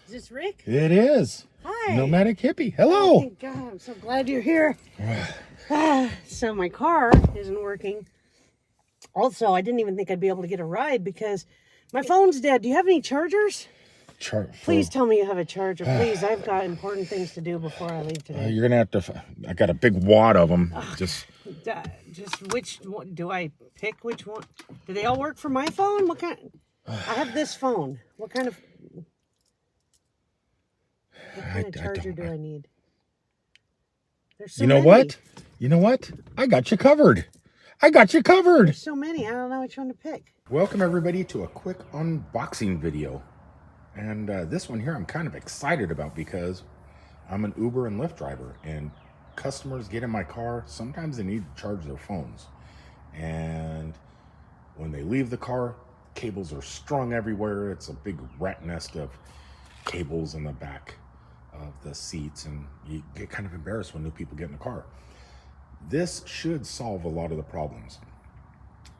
Is this Rick? It is. Hi. Nomadic Hippie. Hello. Thank God, I'm so glad you're here. So my car isn't working. Also, I didn't even think I'd be able to get a ride because my phone's dead. Do you have any chargers? Please tell me you have a charger. Please, I've got important things to do before I leave today. You're going to have to... I got a big wad of them. Just which one? Do I pick which one? Do they all work for my phone? What kind? I have this phone. What kind of charger do I need? There's so many. You know what? I got you covered. There's so many. I don't know which one to pick. Welcome everybody to a quick unboxing video. And this one here I'm kind of excited about because I'm an Uber and Lyft driver, and customers get in my car. Sometimes they need to charge their phones. And when they leave the car, cables are strung everywhere. It's a big rat nest of cables in the back of the seats, and you get kind of embarrassed when new people get in the car. This should solve a lot of the problems.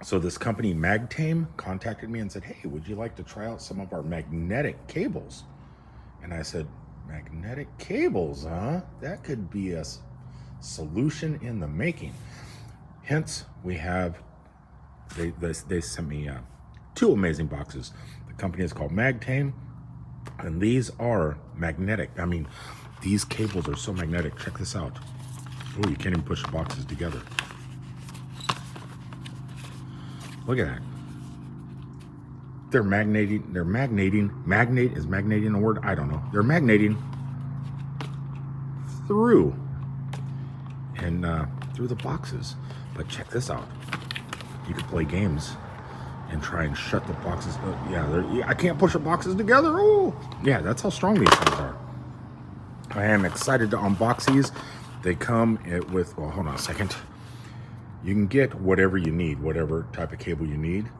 So this company Magtame contacted me and said, hey, would you like to try out some of our magnetic cables? And I said, magnetic cables, huh? That could be a solution in the making. Hence, we have, they sent me two amazing boxes. The company is called Magtame, and these are magnetic. I mean, these cables are so magnetic. Check this out. Oh, you can't even push the boxes together. Look at that. They're magnating. Magnate, is magnating a word? I don't know. They're magnating through and through the boxes. But check this out. You could play games and try and shut the boxes. I can't push the boxes together. Oh, yeah, that's how strong these things are. I am excited to unbox these. They come with, well, hold on a second. You can get whatever you need, whatever type of cable you need.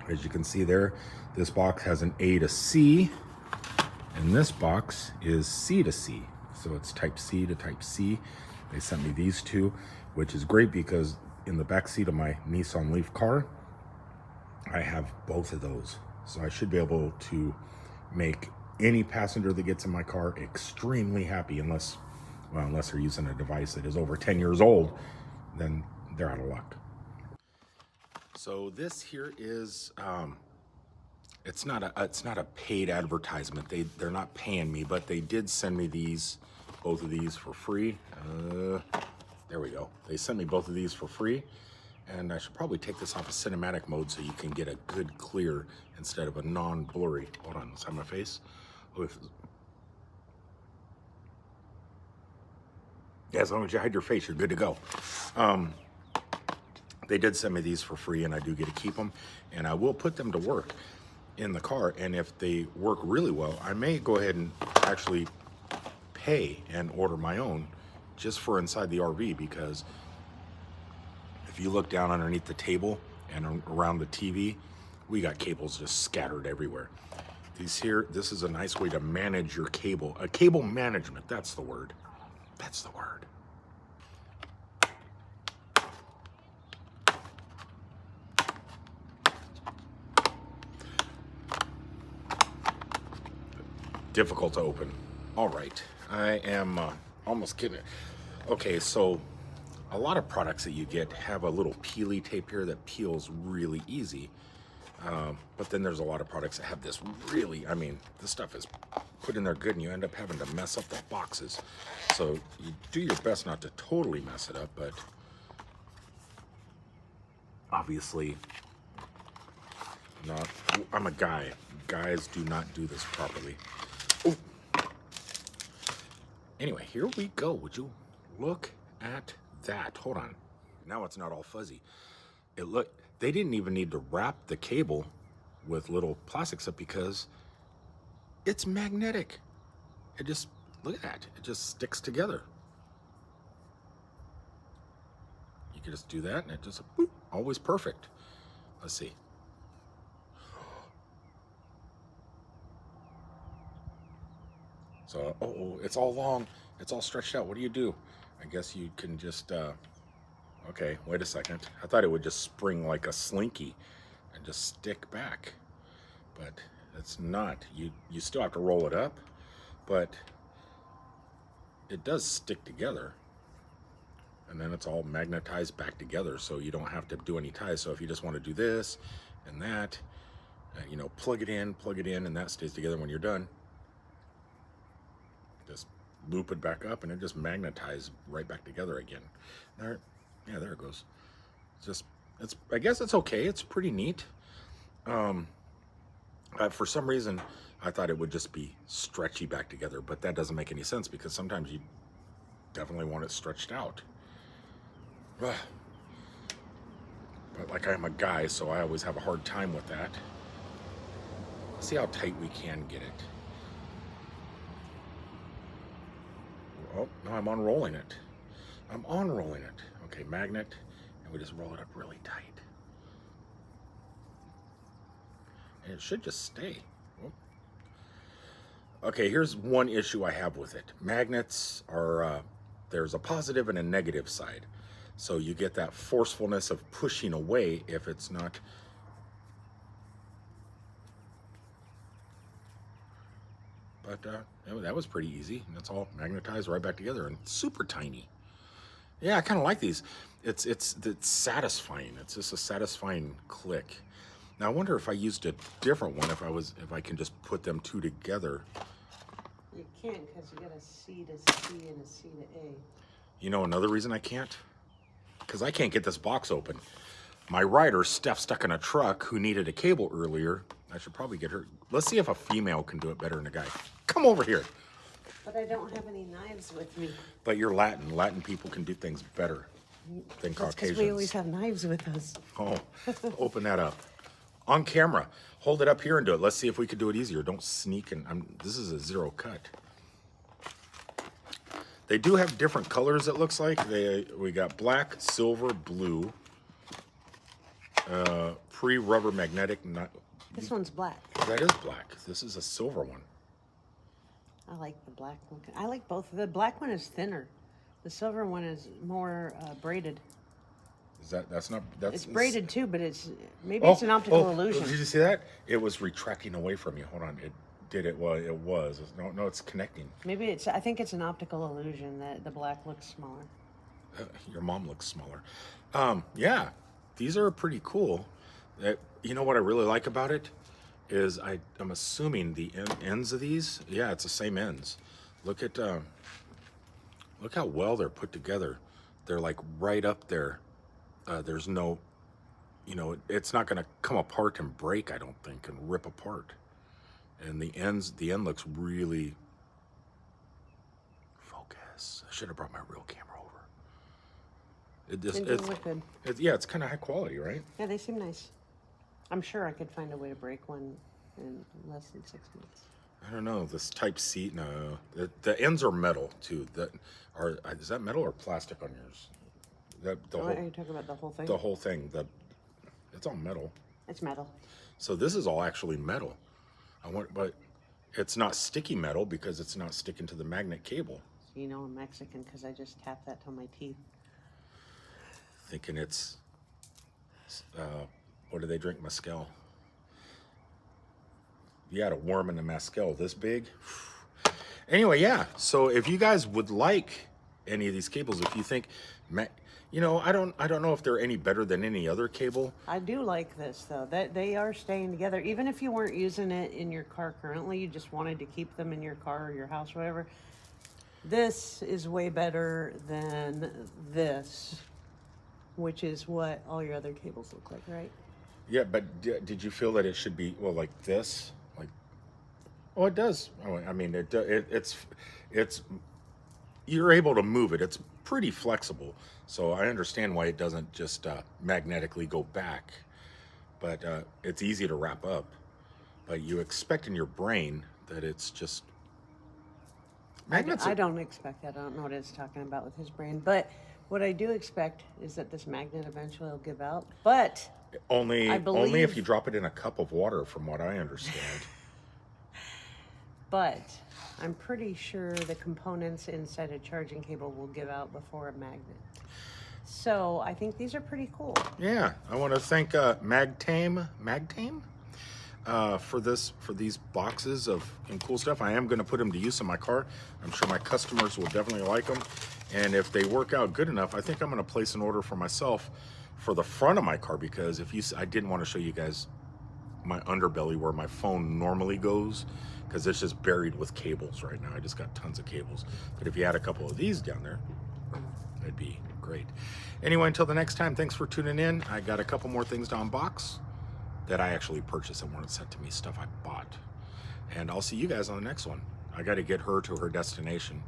As you can see there, this box has an A to C, and this box is C to C. So it's type C to type C. They sent me these two, which is great because in the back seat of my Nissan Leaf car, I have both of those. So I should be able to make any passenger that gets in my car extremely happy, unless they're using a device that is over 10 years old, then they're out of luck. So this here is, it's not a paid advertisement. They're not paying me, but they did send me both of these for free. There we go. They sent me both of these for free, and I should probably take this off of cinematic mode so you can get a good clear instead of a non-blurry. Hold on, let's have my face. Yeah, as long as you hide your face, you're good to go. They did send me these for free, and I do get to keep them, and I will put them to work in the car. And if they work really well, I may go ahead and actually pay and order my own just for inside the RV, because if you look down underneath the table and around the TV, we got cables just scattered everywhere. These here, this is a nice way to manage your cable. Cable management, that's the word. That's the word. Difficult to open. All right, I am almost getting it. Okay, so a lot of products that you get have a little peely tape here that peels really easy. But then there's a lot of products that have this really, I mean, this stuff is put in there good and you end up having to mess up the boxes. So you do your best not to totally mess it up, but obviously not. I'm a guy. Guys do not do this properly. Ooh. Anyway, here we go. Would you look at that? Hold on. Now it's not all fuzzy. They didn't even need to wrap the cable with little plastic stuff because it's magnetic. It just, look at that. It just sticks together. You can just do that and it just, boop, always perfect. Let's see. So, it's all long. It's all stretched out. What do you do? I guess you can just, okay, wait a second. I thought it would just spring like a slinky and just stick back. But It's not. You still have to roll it up, but it does stick together. And then it's all magnetized back together, so you don't have to do any ties. So if you just want to do this and that, you know, plug it in, and that stays together when you're done. Just loop it back up, and it just magnetizes right back together again. There, yeah, there it goes. I guess it's okay. It's pretty neat. For some reason, I thought it would just be stretchy back together, but that doesn't make any sense because sometimes you definitely want it stretched out. But like, I'm a guy, so I always have a hard time with that. Let's see how tight we can get it. Oh, no, I'm unrolling it. I'm unrolling it. Okay, magnet, and we just roll it up really tight. And it should just stay. Oh. Okay, here's one issue I have with it. Magnets are, there's a positive and a negative side. So you get that forcefulness of pushing away if it's not. But that was pretty easy. That's all magnetized right back together and super tiny. Yeah, I kind of like these. It's satisfying. It's just a satisfying click. Now I wonder if I used a different one, if I can just put them two together. You can't, because you got a C to C and a C to A. You know another reason I can't? Because I can't get this box open. My rider, Steph, stuck in a truck who needed a cable earlier. I should probably get her. Let's see if a female can do it better than a guy. Come over here. But I don't have any knives with me. But you're Latin. Latin people can do things better than That's Caucasians. because we always have knives with us. Oh, open that up. On camera. Hold it up here and do it. Let's see if we could do it easier. Don't sneak in. This is a zero cut. They do have different colors, it looks like. We got black, silver, blue, pre-rubber magnetic. This one's black. That is black. This is a silver one. I like the black one. I like both. The black one is thinner. The silver one is more braided. That's it's braided too, but it's an optical illusion. Did you see that? It was retracting away from you. Hold on. Well, it was. No, it's connecting. I think it's an optical illusion that the black looks smaller. Your mom looks smaller. Yeah, these are pretty cool. You know what I really like about it is I'm assuming the ends of these. Yeah, it's the same ends. Look how well they're put together. They're like right up there. There's no, it's not going to come apart and break, I don't think, and rip apart. And the end looks really focus. I should have brought my real camera over. It look good. It's kind of high quality, right? Yeah, they seem nice. I'm sure I could find a way to break one in less than 6 months. I don't know. This Type C, no. The ends are metal too. Is that metal or plastic on yours? Are you talking about the whole thing? The whole thing. It's all metal. It's metal. So this is all actually metal. But it's not sticky metal because it's not sticking to the magnet cable. You know I'm Mexican because I just tap that to my teeth. Thinking it's, what do they drink? Mezcal. You had a worm in the mezcal this big. Anyway, yeah. So if you guys would like any of these cables, if you think, I don't know if they're any better than any other cable. I do like this though. That they are staying together. Even if you weren't using it in your car currently, you just wanted to keep them in your car or your house, or whatever. This is way better than this, which is what all your other cables look like, right? Yeah, but did you feel that it should be like this? Oh, it does. I mean, it's you're able to move it. It's pretty flexible. So I understand why it doesn't just magnetically go back, but it's easy to wrap up. But you expect in your brain that it's just magnets. I don't expect that. I don't know what it's talking about with his brain. But what I do expect is that this magnet eventually will give out. But only if you drop it in a cup of water, from what I understand. But I'm pretty sure the components inside a charging cable will give out before a magnet. So I think these are pretty cool. Yeah, I want to thank magtame for these boxes of cool stuff. I am going to put them to use in my car. I'm sure my customers will definitely like them. And if they work out good enough, I think I'm going to place an order for myself for the front of my car, because I didn't want to show you guys my underbelly where my phone normally goes, because it's just buried with cables right now. I just got tons of cables. But if you had a couple of these down there, that'd be great. Anyway, until the next time, thanks for tuning in. I got a couple more things to unbox that I actually purchased and weren't sent to me, stuff I bought. And I'll see you guys on the next one. I got to get her to her destination.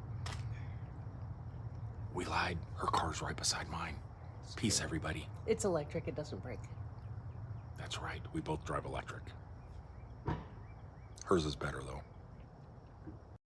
We lied. Her car's right beside mine. Peace, everybody. It's electric. It doesn't break. That's right. We both drive electric. Hers is better, though.